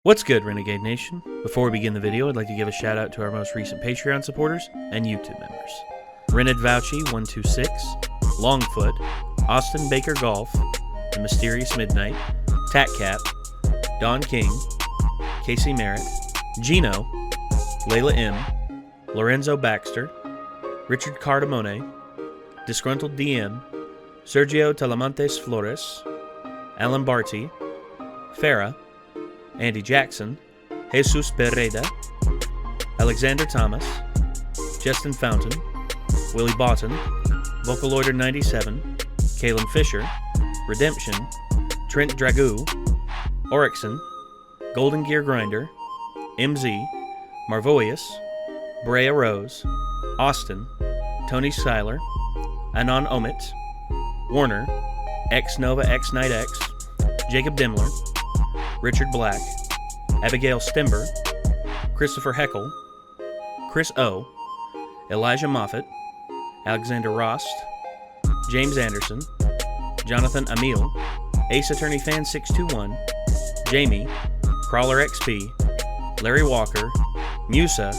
What's good, Renegade Nation? Before we begin the video, I'd like to give a shout out to our most recent Patreon supporters and YouTube members. Rened Vouchy 126, Longfoot, Austin Baker Golf, The Mysterious Midnight, Tatcap, Don King, Casey Merritt, Gino, Layla M, Lorenzo Baxter, Richard Cardamone, Disgruntled DM, Sergio Talamantes Flores, Alan Barty, Farah, Andy Jackson, Jesus Pereda, Alexander Thomas, Justin Fountain, Willie Boughton, Vocaloider 97, Kalen Fisher, Redemption, Trent Dragoo, Oryxon, Golden Gear Grinder, MZ, Marvoius, Brea Rose, Austin, Tony Schuyler, Anon Omit, Warner, X Nova X Knight X, Jacob Dimmler, Richard Black, Abigail Stember, Christopher Heckel, Chris O, Elijah Moffat, Alexander Rost, James Anderson, Jonathan Emil, Ace Attorney Fan 621, Jamie, Crawler XP, Larry Walker, Musa,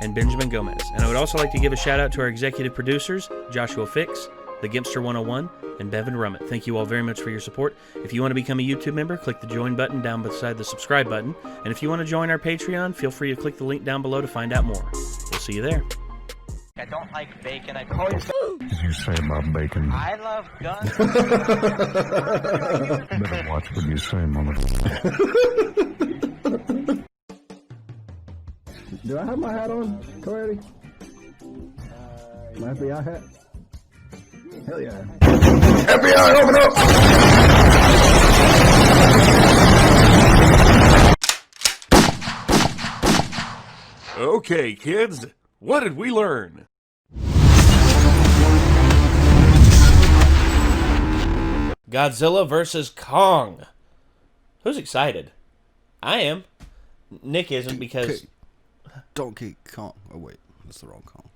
and Benjamin Gomez. And I would also like to give a shout out to our executive producers, Joshua Fix, The Gimpster 101, and Bevan Rummett. Thank you all very much for your support. If you want to become a YouTube member, click the join button down beside the subscribe button. And if you want to join our Patreon, feel free to click the link down below to find out more. We'll see you there. I don't like bacon. I call you. You say about bacon. I love guns. Better watch what you say, mama. Do I have my hat on, Clarity? My FBI hat? Hell yeah. FBI, open up! Okay, kids, what did we learn? Godzilla vs. Kong. Who's excited? I am. Nick isn't because... Donkey Kong. Oh, wait. That's the wrong Kong.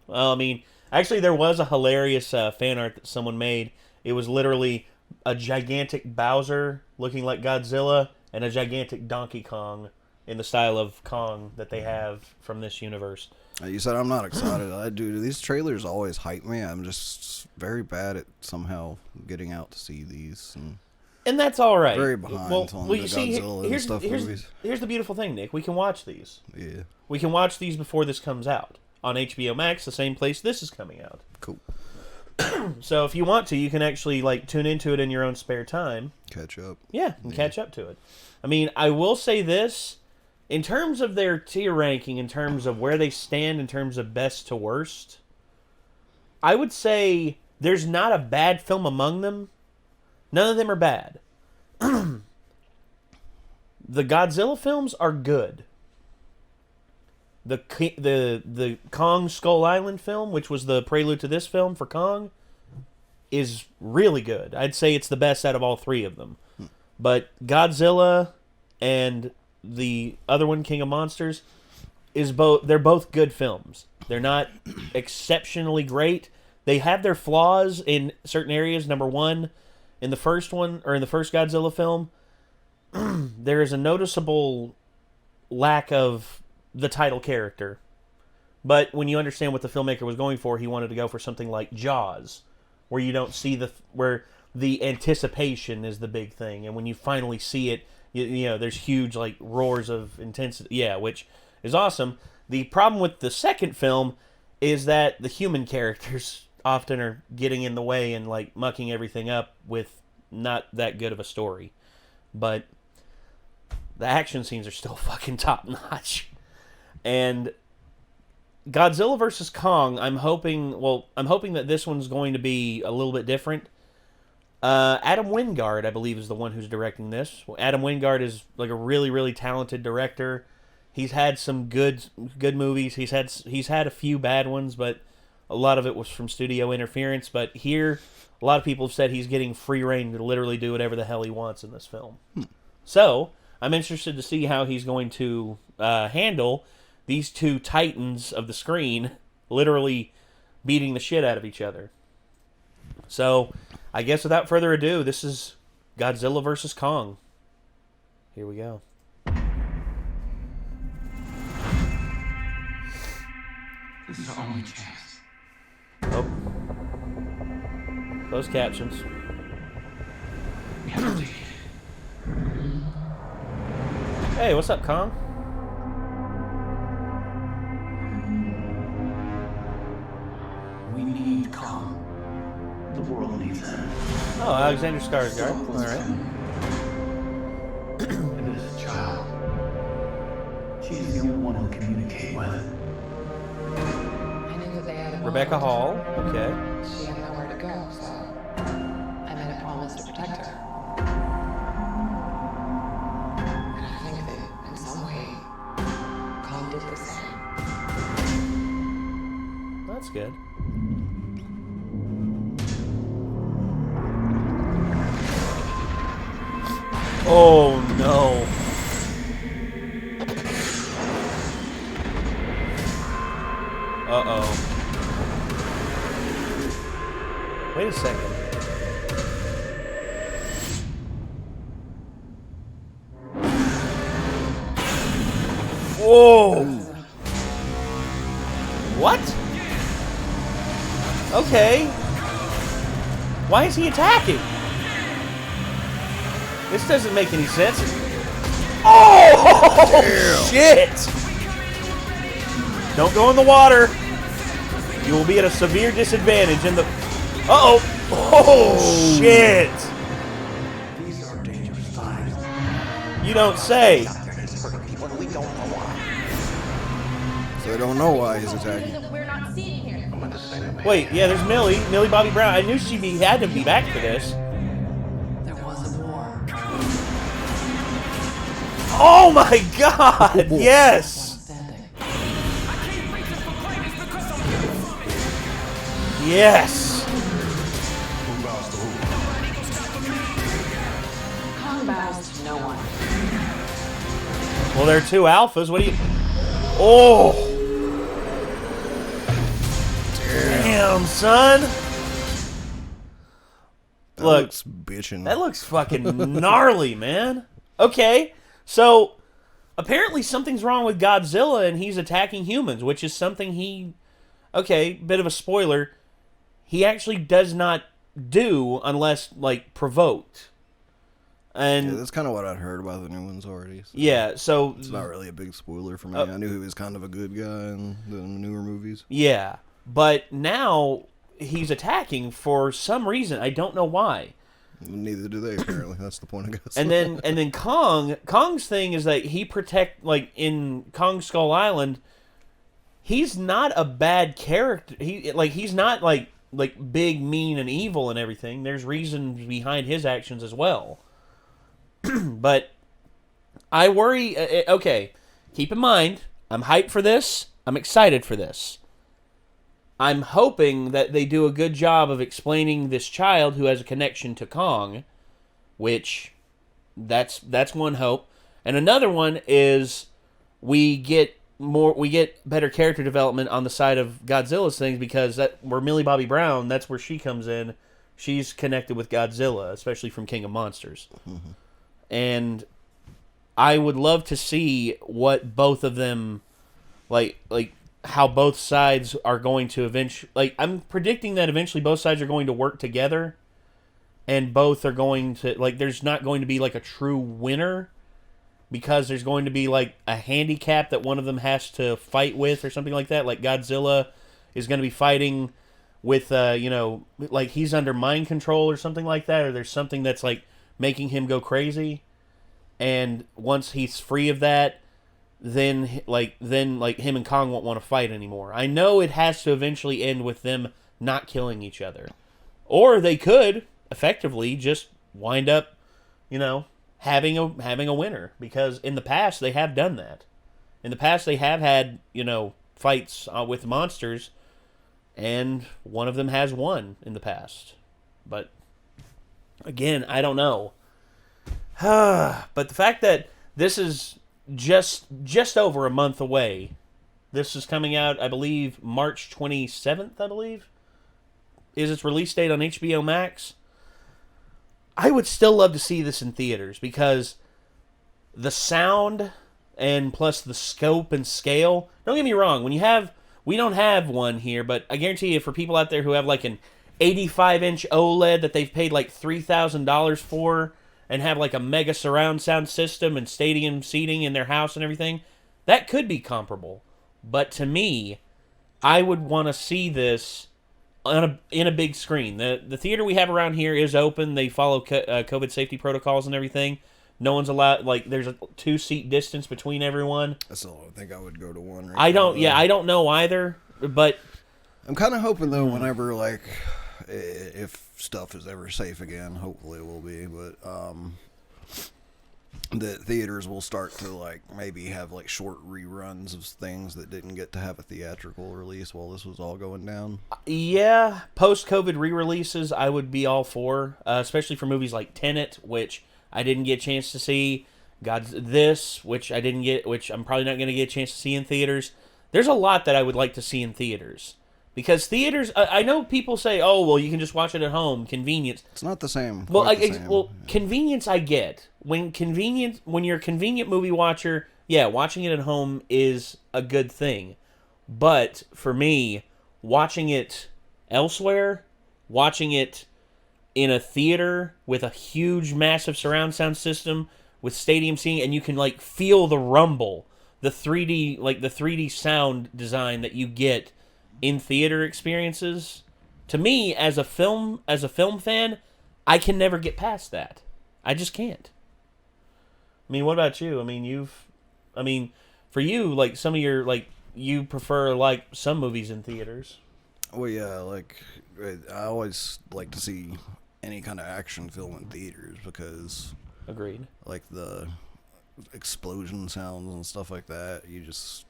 Well, I mean, actually there was a hilarious fan art that someone made. It was literally a gigantic Bowser looking like Godzilla and a gigantic Donkey Kong in the style of Kong that they have from this universe. You said I'm not excited. These trailers always hype me. I'm just very bad at somehow getting out to see these. And that's all right. Very behind on the Godzilla and stuff movies. Here's the beautiful thing, Nick. We can watch these. Yeah. We can watch these before this comes out. On HBO Max, the same place this is coming out. Cool. So if you want to, you can actually tune into it in your own spare time. Catch up. Yeah, and catch up to it. I mean, I will say this. In terms of their tier ranking, in terms of where they stand, in terms of best to worst, I would say there's not a bad film among them. None of them are bad. The Godzilla films are good. The Kong Skull Island film, which was the prelude to this film for Kong, is really good. I'd say it's the best out of all three of them. But Godzilla and the other one, King of Monsters, they're both good films. They're not exceptionally great. They have their flaws in certain areas. Number one, in the first Godzilla film, there is a noticeable lack of the title character. But when you understand what the filmmaker was going for, he wanted to go for something like Jaws, where you don't see where the anticipation is the big thing, and when you finally see it, you know, there's huge roars of intensity. Yeah, which is awesome. The problem with the second film is that the human characters often are getting in the way and mucking everything up with not that good of a story. But the action scenes are still fucking top notch. And Godzilla vs. Kong, I'm hoping that this one's going to be a little bit different. Adam Wingard, I believe, is the one who's directing this. Adam Wingard is a really, really talented director. He's had some good movies. He's had a few bad ones, but a lot of it was from studio interference. But here, a lot of people have said he's getting free reign to literally do whatever the hell he wants in this film. So I'm interested to see how he's going to handle these two titans of the screen literally beating the shit out of each other. So I guess without further ado, this is Godzilla vs. Kong. Here we go. This is our only chance. Oh. Closed captions. We have to take it. Hey, what's up, Kong? We need calm. The world needs him. Oh, Alexander Skarsgård. All right. If it is a child, she's the only one who'll communicate with. I knew that they had a Rebecca Hall. Okay. She had nowhere to go, so I made a promise to protect her. And I think that in some way, Colin did the same. That's good. Oh no. Uh-oh. Wait a second. Whoa! What? Okay. Why is he attacking? This doesn't make any sense. Oh! Shit! Don't go in the water. You will be at a severe disadvantage in the... Uh-oh! Oh, shit! These are dangerous times. You don't say. So I don't know why he's attacking. We're not seeing here. I'm at the same page. Wait, yeah, there's Millie Bobby Brown. I knew had to be back for this. There was a war. Oh my god! Yes! Yes! Kong bows to no one. Well, there are two alphas. What do you... Oh! Damn, son! That Look, looks bitchin'. that looks fucking gnarly, man. Okay, so apparently something's wrong with Godzilla and he's attacking humans, which is something he... Okay, bit of a spoiler. He actually does not do unless, like, provoked. And Yeah, that's kind of what I'd heard about the new ones already. So yeah, so... it's not really a big spoiler for me. I knew he was kind of a good guy in the newer movies. Yeah, but now he's attacking for some reason. I don't know why. Neither do they, apparently. That's the point, I guess. And then Kong's thing is that he like, in Kong Skull Island, he's not a bad character. He's not like big, mean, and evil and everything. There's reasons behind his actions as well. But I worry... okay, keep in mind, I'm hyped for this. I'm excited for this. I'm hoping that they do a good job of explaining this child who has a connection to Kong, which that's one hope. And another one is we get better character development on the side of Godzilla's things, because where Millie Bobby Brown, that's where she comes in. She's connected with Godzilla, especially from King of Monsters. Mm-hmm. And I would love to see what both of them, like how both sides are going to eventually... Like, I'm predicting that eventually both sides are going to work together, and both are going to... Like, there's not going to be, like, a true winner, because there's going to be, like, a handicap that one of them has to fight with or something like that. Like, Godzilla is going to be fighting with, like, he's under mind control or something like that, or there's something that's, like, making him go crazy, and once he's free of that, then him and Kong won't want to fight anymore. I know it has to eventually end with them not killing each other, or they could effectively just wind up, having a winner, because in the past they have done that. In the past they have had fights with monsters, and one of them has won in the past. But again, I don't know. But the fact that this is just over a month away, this is coming out, I believe, March 27th, I believe, is its release date on HBO Max. I would still love to see this in theaters, because the sound and plus the scope and scale, don't get me wrong, when we don't have one here, but I guarantee you, for people out there who have like an 85-inch OLED that they've paid like $3,000 for, and have like a mega surround sound system and stadium seating in their house and everything, that could be comparable. But to me, I would want to see this in a big screen. The theater we have around here is open. They follow COVID safety protocols and everything. No one's allowed, like, there's a 2-seat distance between everyone. I still don't think I would go to one right I now, don't know either, but I'm kind of hoping, though, whenever, like, if stuff is ever safe again, hopefully it will be, but, that theaters will start to, like, maybe have, like, short reruns of things that didn't get to have a theatrical release while this was all going down. yeah, post-COVID re-releases I would be all for, especially for movies like Tenet, which I didn't get a chance to see, which I didn't get, which I'm probably not going to get a chance to see in theaters. There's a lot that I would like to see in theaters. Because theaters, I know people say, oh, well, you can just watch it at home, convenience. It's not the same. Well, convenience I get. When you're a convenient movie watcher, yeah, watching it at home is a good thing. But for me, watching it elsewhere, watching it in a theater with a huge, massive surround sound system with stadium seating, and you can like feel the rumble, the 3D sound design that you get in theater experiences. To me, as a film fan, I can never get past that. I just can't. I mean, what about you? I mean, for you, like some of your, like, you prefer like some movies in theaters. Well, yeah, like I always like to see any kind of action film in theaters because, agreed, like the explosion sounds and stuff like that, you just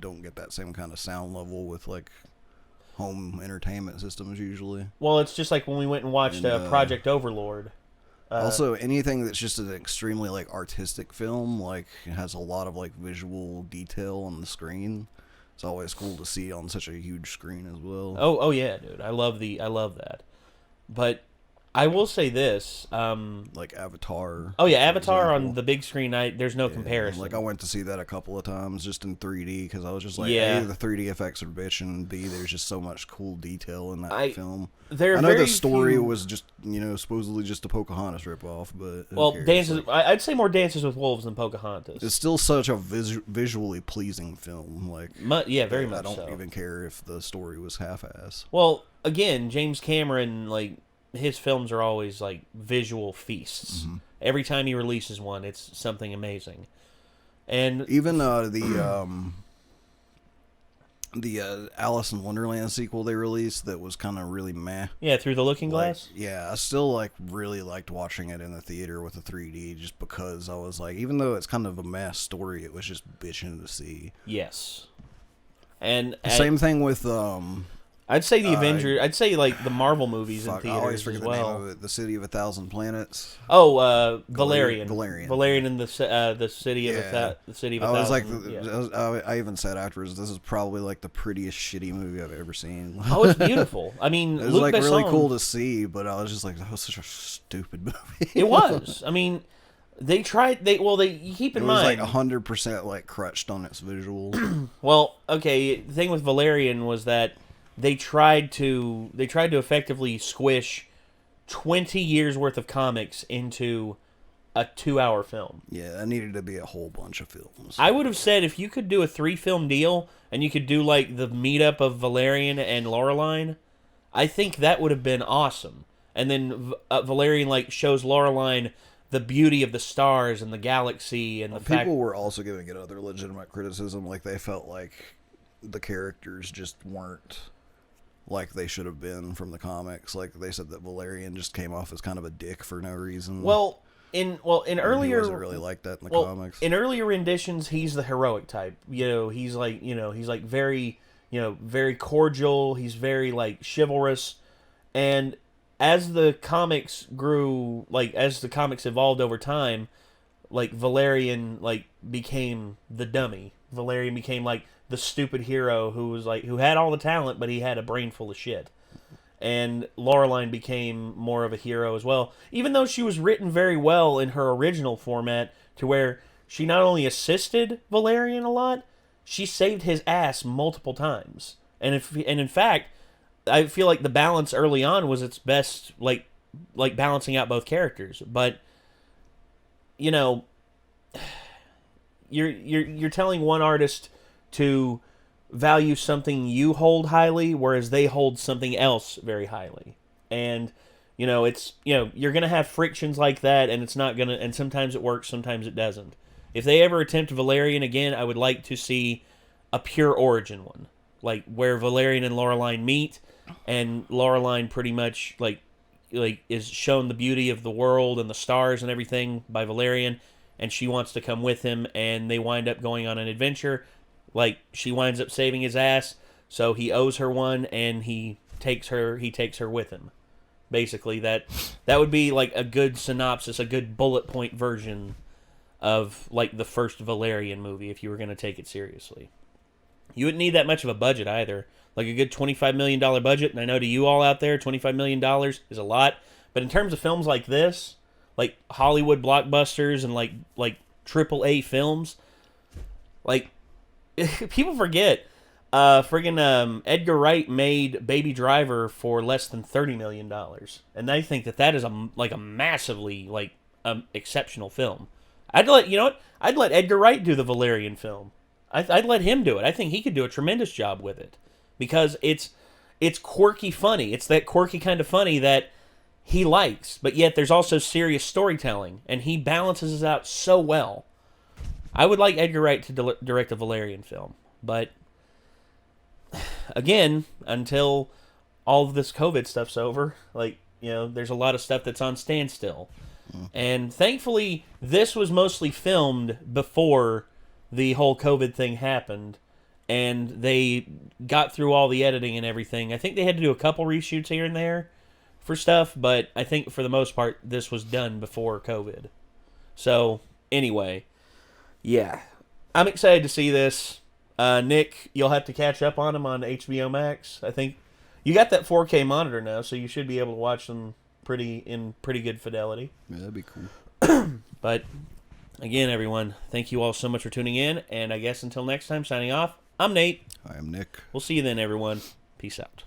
don't get that same kind of sound level with like home entertainment systems usually. Well, it's just like when we went and watched Project Overlord. Also, anything that's just an extremely like artistic film, like it has a lot of like visual detail on the screen. It's always cool to see on such a huge screen as well. Oh yeah, dude. I love that. But I will say this, like Avatar. Oh yeah, Avatar on the big screen. There's no comparison. Like I went to see that a couple of times just in 3D because I was just like, yeah. A, the 3D effects are bitch, and B, there's just so much cool detail in that film. I know the story was just, supposedly just a Pocahontas ripoff, but I'd say more Dances with Wolves than Pocahontas. It's still such a visually pleasing film. Like, yeah, very much. I don't even care if the story was half-ass. Well, again, James Cameron, like, his films are always like visual feasts. Mm-hmm. Every time he releases one, it's something amazing. And even the Alice in Wonderland sequel they released that was kind of really meh. Yeah, Through the Looking Glass. Yeah, I still like really liked watching it in the theater with the 3D just because I was like, even though it's kind of a mess story, it was just bitching to see. Yes. And same thing with I'd say the Avengers. I'd say like the Marvel movies in theaters I always forget as well. the name of it. The City of a Thousand Planets. Oh, Valerian. Valerian in the City of the City of a Thousand. I even said afterwards, this is probably like the prettiest shitty movie I've ever seen. Oh, it's beautiful. I mean, it was Luke like Besson, really cool to see, but I was just like, that was such a stupid movie. It was. I mean, they tried. You keep in mind, it was like 100% like crutched on its visuals. Well, okay. The thing with Valerian was that they tried to effectively squish 20 years worth of comics into a 2-hour film. Yeah, that needed to be a whole bunch of films. I would have said if you could do a 3-film deal and you could do like the meetup of Valerian and Laureline, I think that would have been awesome. And then Valerian like shows Laureline the beauty of the stars and the galaxy and the fact people were also giving it other legitimate criticism, like they felt like the characters just weren't like they should have been from the comics. Like they said that Valerian just came off as kind of a dick for no reason. In earlier, he wasn't really like that in the comics. In earlier renditions, he's the heroic type. He's like very, very cordial. He's very like chivalrous. And as the comics grew, like as the comics evolved over time, like Valerian like became the dummy. Valerian became like the stupid hero who had all the talent, but he had a brain full of shit. And Laureline became more of a hero as well, even though she was written very well in her original format, to where she not only assisted Valerian a lot, she saved his ass multiple times. And in fact, I feel like the balance early on was its best, like balancing out both characters. But you know, you're telling one artist to value something you hold highly, whereas they hold something else very highly. And you know, you're gonna have frictions like that, and it's not gonna. And sometimes it works, sometimes it doesn't. If they ever attempt Valerian again, I would like to see a pure origin one, like where Valerian and Laureline meet, and Laureline pretty much like is shown the beauty of the world and the stars and everything by Valerian, and she wants to come with him, and they wind up going on an adventure. Like, she winds up saving his ass, so he owes her one, and he takes her with him. Basically, that would be like a good synopsis, a good bullet point version of like the first Valerian movie if you were going to take it seriously. You wouldn't need that much of a budget either. Like a good $25 million budget, and I know to you all out there, $25 million is a lot. But in terms of films like this, like Hollywood blockbusters and like AAA films, like people forget, friggin' Edgar Wright made Baby Driver for less than $30 million, and I think that is a massively exceptional film. I'd let Edgar Wright do the Valerian film. I'd let him do it. I think he could do a tremendous job with it because it's quirky funny. It's that quirky kind of funny that he likes, but yet there's also serious storytelling, and he balances it out so well. I would like Edgar Wright to direct a Valerian film, but again, until all of this COVID stuff's over, there's a lot of stuff that's on standstill. And thankfully, this was mostly filmed before the whole COVID thing happened, and they got through all the editing and everything. I think they had to do a couple reshoots here and there for stuff, but I think for the most part, this was done before COVID. So, anyway, yeah. I'm excited to see this. Nick, you'll have to catch up on them on HBO Max. I think you got that 4K monitor now, so you should be able to watch them in pretty good fidelity. Yeah, that'd be cool. But again, everyone, thank you all so much for tuning in, and I guess until next time, signing off, I'm Nate. I am Nick. We'll see you then, everyone. Peace out.